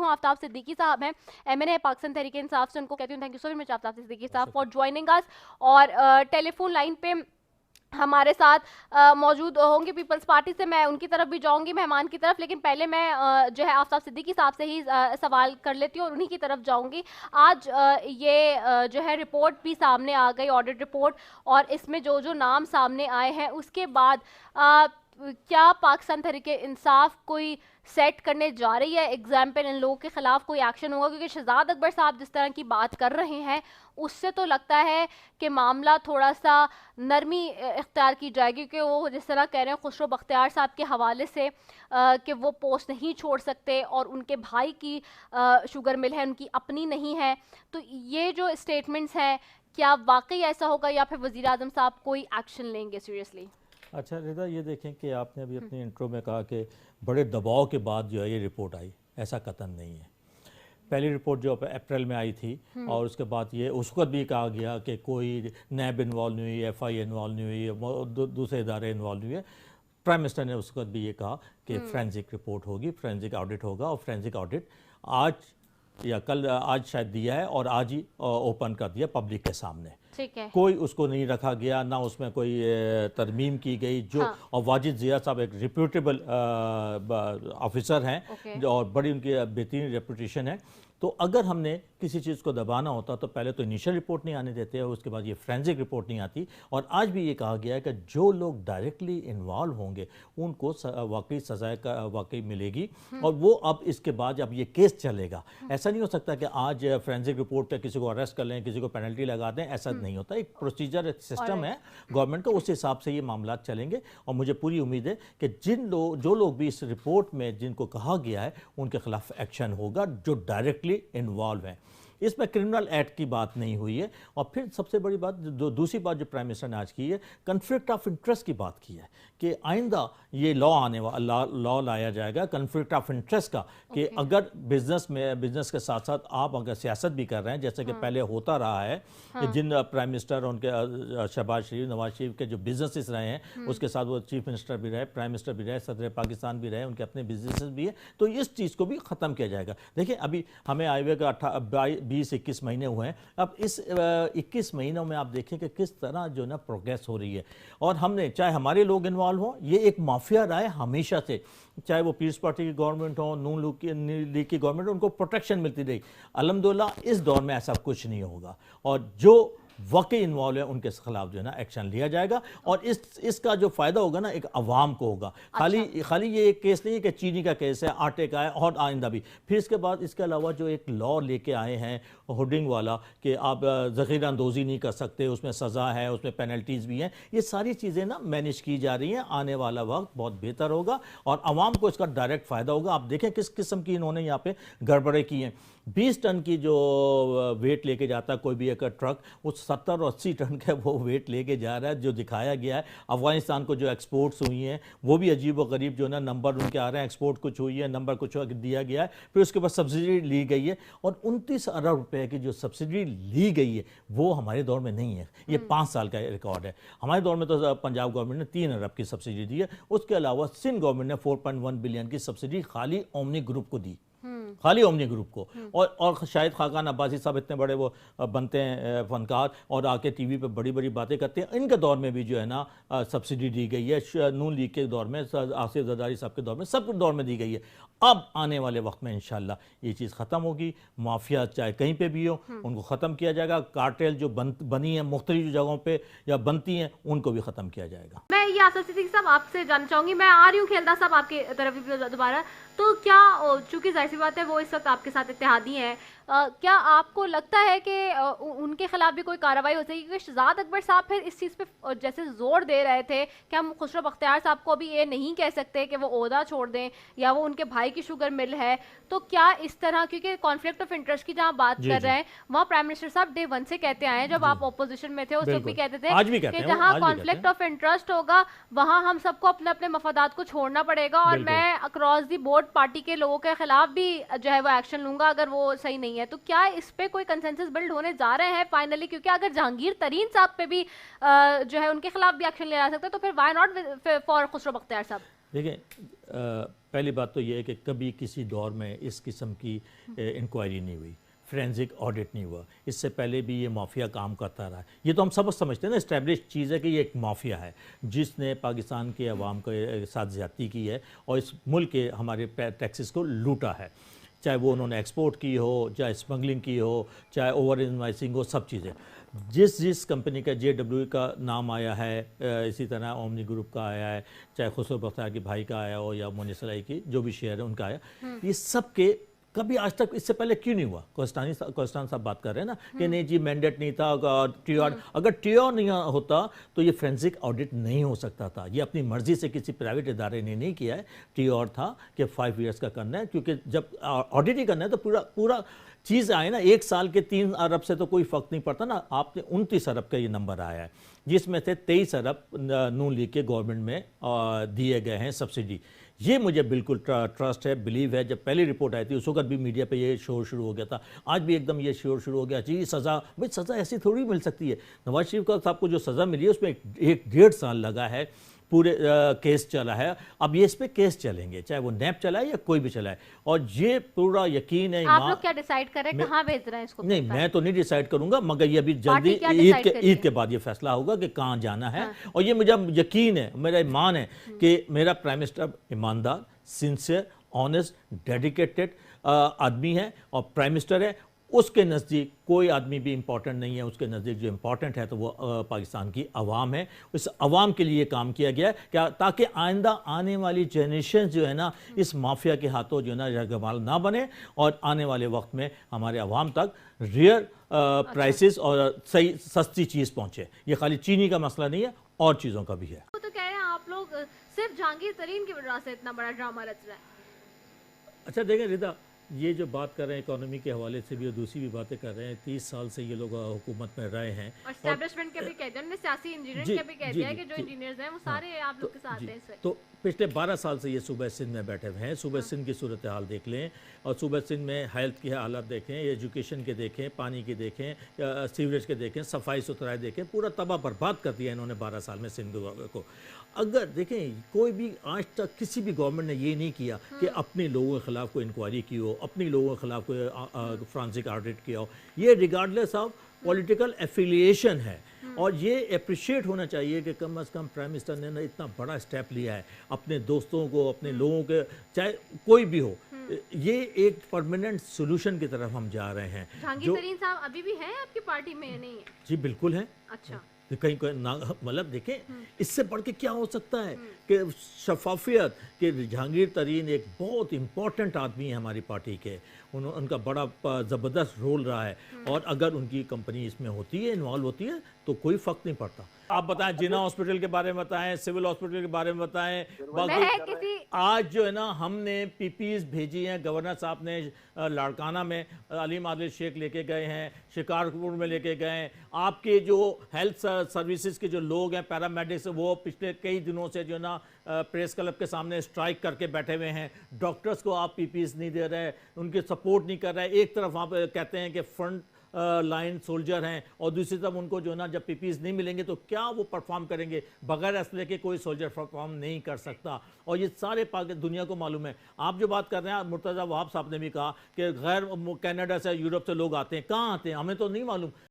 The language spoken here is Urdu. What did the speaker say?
ہوں آفتاب صدیقی صاحب ہیں MNA پاکستان تحریک انصاف سے, ان کو کہتی ہوں تھینک یو سو مچ آفتاب صدیقی صاحب فار جوائننگ اس. اور ٹیلی فون لائن پہ ہمارے ساتھ موجود ہوں گے پیپلز پارٹی سے, میں ان کی طرف بھی جاؤں گی مہمان کی طرف, لیکن پہلے میں جو ہے آفتاب صدیقی صاحب سے ہی سوال کر لیتی ہوں اور انہی کی طرف جاؤں گی. آج یہ جو ہے رپورٹ بھی سامنے آ گئی, آڈٹ رپورٹ, اور اس میں جو جو نام سامنے آئے ہیں اس کے بعد کیا پاکستان تحریک انصاف کوئی سیٹ کرنے جا رہی ہے ایگزامپل, ان لوگوں کے خلاف کوئی ایکشن ہوگا؟ کیونکہ شہزاد اکبر صاحب جس طرح کی بات کر رہے ہیں اس سے تو لگتا ہے کہ معاملہ تھوڑا سا نرمی اختیار کی جائے گی, کیونکہ وہ جس طرح کہہ رہے ہیں خسرو بختیار صاحب کے حوالے سے کہ وہ پوسٹ نہیں چھوڑ سکتے اور ان کے بھائی کی شوگر مل ہے, ان کی اپنی نہیں ہے. تو یہ جو اسٹیٹمنٹس ہیں کیا واقعی ایسا ہوگا یا پھر وزیر اعظم صاحب کوئی ایکشن لیں گے سیریسلی؟ اچھا رضا, یہ دیکھیں کہ آپ نے ابھی اپنی انٹرو میں کہا کہ بڑے دباؤ کے بعد جو ہے یہ رپورٹ آئی, ایسا قطعاً نہیں ہے. پہلی رپورٹ جو اپریل میں آئی تھی اور اس کے بعد یہ اس وقت بھی کہا گیا کہ کوئی نیب انوالو نہیں ہوئی, FI انوالو نہیں ہوئی, دوسرے ادارے انوالو نہیں ہوئے. پرائم منسٹر نے اس وقت بھی یہ کہا کہ فرینزک رپورٹ ہوگی, فرینزک آڈٹ ہوگا, اور فرینزک آڈٹ آج یا کل, آج شاید دیا ہے اور آج ہی اوپن کر دیا پبلک کے سامنے. کوئی اس کو نہیں رکھا گیا, نہ اس میں کوئی ترمیم کی گئی. جو اور واجد ضیاء صاحب ایک ریپیوٹیبل آفیسر ہیں اور بڑی ان کی بہترین ریپوٹیشن ہے. تو اگر ہم نے کسی چیز کو دبانا ہوتا تو پہلے تو انیشل رپورٹ نہیں آنے دیتے اور اس کے بعد یہ فرینزک رپورٹ نہیں آتی. اور آج بھی یہ کہا گیا ہے کہ جو لوگ ڈائریکٹلی انوالو ہوں گے ان کو واقعی سزا واقعی ملے گی, اور وہ اب اس کے بعد جب یہ کیس چلے گا, ایسا نہیں ہو سکتا کہ آج فرینزک رپورٹ پہ کسی کو اریسٹ کر لیں, کسی کو پینلٹی لگا دیں, ایسا نہیں ہوتا. ایک پروسیجر, ایک سسٹم ہے گورنمنٹ کا, اس حساب سے یہ معاملات چلیں گے. اور مجھے پوری امید ہے کہ جو لوگ بھی اس رپورٹ میں جن کو کہا گیا ہے ان کے خلاف ایکشن ہوگا جو ڈائریکٹلی انوالو ہیں. اس میں کرمنل ایکٹ کی بات نہیں ہوئی ہے. اور پھر سب سے بڑی بات, دوسری بات جو پرائم منسٹر نے آج کی ہے, کنفلکٹ آف انٹرسٹ کی بات کی ہے کہ آئندہ یہ لا لایا جائے گا کنفلکٹ آف انٹرسٹ کا, کہ اگر بزنس کے ساتھ ساتھ آپ اگر سیاست بھی کر رہے ہیں, جیسے کہ پہلے ہوتا رہا ہے کہ جن پرائم منسٹر ان کے شہباز شریف, نواز شریف کے جو بزنسز رہے ہیں اس کے ساتھ وہ چیف منسٹر بھی رہے, پرائم منسٹر بھی رہے, صدر پاکستان بھی رہے, ان کے اپنے بزنسز بھی ہیں. تو اس چیز کو بھی ختم کیا جائے گا. دیکھیں ابھی ہمیں آئے ہوئے کا 20-21 مہینے ہوئے ہیں. اب اس 21 مہینوں میں آپ دیکھیں کہ کس طرح جو نا پروگریس ہو رہی ہے. اور ہم نے چاہے ہمارے لوگ انوالو ہوں, یہ ایک مافیا رہا ہے ہمیشہ سے, چاہے وہ پیپلز پارٹی کی گورنمنٹ ہو, نون لیگ کی گورنمنٹ ہو, ان کو پروٹیکشن ملتی رہی. الحمدللہ اس دور میں ایسا کچھ نہیں ہوگا, اور جو واقعی انوالو ہے ان کے خلاف جو ہے نا ایکشن لیا جائے گا. اور اس کا جو فائدہ ہوگا نا ایک عوام کو ہوگا. خالی یہ ایک کیس نہیں ہے کہ چینی کا کیس ہے, آٹے کا ہے, اور آئندہ بھی. پھر اس کے بعد اس کے علاوہ جو ایک لا لے کے آئے ہیں ہوڈنگ والا کہ آپ ذخیرہ اندوزی نہیں کر سکتے, اس میں سزا ہے, اس میں پینلٹیز بھی ہیں. یہ ساری چیزیں نا مینیج کی جا رہی ہیں. آنے والا وقت بہت بہتر ہوگا اور عوام کو اس کا ڈائریکٹ فائدہ ہوگا. آپ دیکھیں کس قسم کی انہوں نے یہاں پہ گڑبڑیں کی ہیں. 20 ٹن کی جو ویٹ لے کے جاتا ہے کوئی بھی ایک ٹرک, وہ 70 اور 80 ٹن کا وہ ویٹ لے کے جا رہا ہے. جو دکھایا گیا ہے افغانستان کو جو ایکسپورٹس ہوئی ہیں وہ بھی عجیب و غریب جو ہے نا نمبر ان کے آ رہے ہیں, ایکسپورٹ کچھ ہوئی ہے, نمبر کچھ دیا گیا ہے. پھر اس کے بعد سبسڈی لی گئی ہے, اور 29 ارب روپے کی جو سبسڈی لی گئی ہے وہ ہمارے دور میں نہیں ہے. یہ 5 سال کا ریکارڈ ہے. ہمارے دور میں تو پنجاب گورنمنٹ نے 3 ارب کی سبسڈی دی ہے. اس کے علاوہ سندھ گورنمنٹ نے 4.1 بلین کی سبسڈی خالی اومنی گروپ کو دی, خالی اومنی گروپ کو. اور شاہد خاقان عباسی صاحب اتنے بڑے وہ بنتے ہیں فنکار, اور آ کے ٹی وی پہ بڑی بڑی باتیں کرتے ہیں. ان کے دور میں بھی جو ہے نا سبسڈی دی گئی ہے, نون لیگ کے دور میں, آصف زرداری صاحب کے دور میں, سب کے دور میں دی گئی ہے. اب آنے والے وقت میں انشاءاللہ یہ چیز ختم ہوگی. مافیا چاہے کہیں پہ بھی ہو ان کو ختم کیا جائے گا. کارٹیل جو بنی ہیں مختلف جگہوں پہ یا بنتی ہیں ان کو بھی ختم کیا جائے گا. میں یہ آصف صدیقی صاحب آپ سے جاننا چاہوں گی, میں آ رہی ہوں کھیلدار صاحب آپ کی طرف دوبارہ. تو کیا چونکہ ظاہر سی بات ہے وہ اس وقت آپ کے ساتھ اتحادی ہیں, کیا آپ کو لگتا ہے کہ ان کے خلاف بھی کوئی کارروائی ہو سکے؟ کیونکہ شہزاد اکبر صاحب پھر اس چیز پہ جیسے زور دے رہے تھے کہ ہم خسرو بختیار صاحب کو بھی یہ نہیں کہہ سکتے کہ وہ عہدہ چھوڑ دیں یا وہ ان کے بھائی کی شوگر مل ہے. تو کیا اس طرح, کیونکہ کانفلکٹ آف انٹرسٹ کی جہاں بات کر رہے ہیں وہاں پرائم منسٹر صاحب ڈے 1 سے کہتے آئے ہیں, جب آپ اپوزیشن میں تھے اس وقت بھی کہتے تھے کہ جہاں کانفلکٹ آف انٹرسٹ ہوگا وہاں ہم سب کو اپنے اپنے مفادات کو چھوڑنا پڑے گا, اور میں اکراس دی بورڈ پارٹی کے لوگوں کے خلاف بھی جو ہے وہ ایکشن لوں گا اگر وہ صحیح نہیں ہے. تو کیا اس پہ کوئی کنسنسس بلڈ ہونے جا رہے ہیں فائنلی؟ کیونکہ اگر جہانگیر ترین صاحب پہ بھی جو ہے ان کے خلاف بھی ایکشن لیا جا سکتا ہے تو پھر why not for Khusro Bakhtiar صاحب؟ دیکھیں پہلی بات تو یہ ہے کہ کبھی کسی دور میں اس قسم کی انکوائری نہیں ہوئی، فرینزک آڈٹ نہیں ہوا، اس سے پہلے بھی یہ مافیا کام کرتا رہا ہے۔ یہ تو ہم سب سمجھتے ہیں نا، اسٹیبلش چیز ہے کہ یہ ایک مافیا ہے جس نے پاکستان کے عوام کے ساتھ زیادتی کی ہے اور اس ملک کے ہمارے ٹیکسز کو لوٹا ہے، چاہے وہ انہوں نے ایکسپورٹ کی ہو، چاہے اسمگلنگ کی ہو، چاہے اوور انوائسنگ ہو، سب چیزیں۔ جس کمپنی کا JW کا نام آیا ہے، اسی طرح اومنی گروپ کا آیا ہے، چاہے خسرو بختیار کے بھائی کا آیا ہو یا مونسلائی کی جو بھی شیئر ہے ان کا آیا، یہ سب کے کبھی آج تک اس سے پہلے کیوں نہیں ہوا؟ کوہستانی صاحب بات کر رہے ہیں نا کہ نہیں جی مینڈیٹ نہیں تھا، اگر ٹیور نہیں ہوتا تو یہ فرینزک آڈٹ نہیں ہو سکتا تھا۔ یہ اپنی مرضی سے کسی پرائیویٹ ادارے نے نہیں کیا ہے، ٹیور تھا کہ 5 ایئرس کا کرنا ہے، کیونکہ جب آڈٹ ہی کرنا ہے تو پورا چیز آئے نا، 1 سال کے 3 ارب سے تو کوئی فرق نہیں پڑتا نا۔ آپ نے 29 ارب کا یہ نمبر آیا ہے، جس میں سے 23 ارب نون لیگ کے گورنمنٹ میں دیے گئے ہیں سبسڈی۔ یہ مجھے بالکل ٹرسٹ ہے، بلیو ہے۔ جب پہلی رپورٹ آئی تھی اس وقت بھی میڈیا پہ یہ شور شروع ہو گیا تھا، آج بھی ایک دم یہ شور شروع ہو گیا جی سزا، بھائی سزا ایسی تھوڑی مل سکتی ہے۔ نواز شریف صاحب کو جو سزا ملی ہے اس میں 1.5 سال لگا ہے، پورے کیس چلا ہے، اب یہ اس پہ کیس چلیں گے، چاہے وہ نیب چلائے یا کوئی بھی چلائے، اور یہ پورا یقین ہے۔ آپ لوگ کیا ڈیسائیڈ کر رہے ہیں کہاں بھیج رہے ہیں اس کو؟ نہیں میں تو نہیں ڈیسائیڈ کروں گا، مگر یہ ابھی جلدی عید کے بعد یہ فیصلہ ہوگا کہ کہاں جانا ہے، اور یہ مجھے یقین ہے، میرا ایمان ہے کہ میرا پرائم منسٹر ایماندار، سنسیئر، آنیسٹ، ڈیڈیکیٹڈ آدمی ہے اور پرائم منسٹر ہے۔ اس کے نزدیک کوئی آدمی بھی امپورٹنٹ نہیں ہے، اس کے نزدیک جو امپورٹنٹ ہے تو وہ پاکستان کی عوام ہے۔ اس عوام کے لیے کام کیا گیا ہے تاکہ آئندہ آنے والی جنریشن جو ہے نا اس مافیا کے ہاتھوں جو ہے نا رگمال نہ بنے، اور آنے والے وقت میں ہمارے عوام تک ریئر پرائسز اور صحیح سستی چیز پہنچے۔ یہ خالی چینی کا مسئلہ نہیں ہے، اور چیزوں کا بھی ہے۔ وہ تو کہہ رہے ہیں آپ لوگ صرف جہانگیر ترین کی وجہ سے اتنا بڑا ڈرامہ رچ رہے ہیں۔ اچھا دیکھیں رضا، یہ جو بات کر رہے ہیں اکانومی کے حوالے سے بھی اور دوسری بھی باتیں کر رہے ہیں، 30 سال سے یہ لوگ حکومت میں رہے ہیں، اور اسٹیبلشمنٹ کے بھی کہہ دیا، سیاسی انجینئرنگ کے بھی کہہ دیا کہ جو انجینئرز ہیں وہ سارے آپ لوگ کے ساتھ ہیں اس وقت۔ تو پچھلے 12 سال سے یہ صوبہ سندھ میں بیٹھے ہوئے ہیں۔ صوبہ سندھ کی صورتحال دیکھ لیں، اور صوبہ سندھ میں ہیلتھ کے حالات دیکھیں، ایجوکیشن کے دیکھیں، پانی کے دیکھیں، سیوریج کے دیکھیں، صفائی ستھرائی دیکھیں، پورا تباہ برباد کر دیا انہوں نے 12 سال میں سندھ کو۔ اگر دیکھیں کوئی بھی آج تک کسی بھی گورنمنٹ نے یہ نہیں کیا کہ اپنے لوگوں کے خلاف کوئی انکوائری کی ہو، اپنے لوگوں کے خلاف کوئی فرانسک آڈٹ کیا ہو، یہ ریگارڈلیس آف پولیٹیکل ایفیلیشن ہے، اور یہ اپریشیٹ ہونا چاہیے کہ کم از کم پرائم منسٹر نے اتنا بڑا سٹیپ لیا ہے اپنے دوستوں کو، اپنے لوگوں کے، چاہے کوئی بھی ہو، یہ ایک پرماننٹ سولوشن کی طرف ہم جا رہے ہیں۔ جہانگیر ترین صاحب ابھی بھی ہیں آپ کی پارٹی میں یا نہیں ہے؟ جی بالکل ہیں۔ اچھا، کہیں مطلب دیکھیں اس سے بڑھ کے کیا ہو سکتا ہے کہ شفافیت، کہ جہانگیر ترین ایک بہت امپورٹنٹ آدمی ہے ہماری پارٹی کے، ان کا بڑا زبردست رول رہا ہے، اور اگر ان کی کمپنی اس میں ہوتی ہے، انوالو ہوتی ہے، تو کوئی فرق نہیں پڑتا۔ آپ بتائیں جنا ہاسپٹل کے بارے میں بتائیں، سول ہاسپٹل کے بارے میں بتائیں، باقی آج جو ہے نا ہم نے پی پیز بھیجی ہیں، گورنر صاحب نے لاڑکانہ میں علیم عادل شیخ لے کے گئے ہیں، شکارپور میں لے کے گئے ہیں۔ آپ کے جو ہیلتھ سروسز کے جو لوگ ہیں، پیرامیڈکس، وہ پچھلے کئی دنوں سے جو ہے نا پریس کلب کے سامنے اسٹرائک کر کے بیٹھے ہوئے ہیں۔ ڈاکٹرز کو آپ پی پیز نہیں دے رہے، ان کے سپورٹ نہیں کر رہے۔ ایک طرف آپ کہتے ہیں کہ فرنٹ لائن سولجر ہیں، اور دوسری طرف ان کو جو ہے نا جب پی پیز نہیں ملیں گے تو کیا وہ پرفارم کریں گے؟ بغیر اسلحے کے کوئی سولجر پرفارم نہیں کر سکتا، اور یہ سارے دنیا کو معلوم ہے۔ آپ جو بات کر رہے ہیں، مرتضیٰ وہاب صاحب نے بھی کہا کہ غیر کینیڈا سے، یورپ سے لوگ آتے ہیں، کہاں آتے ہیں ہمیں تو نہیں معلوم۔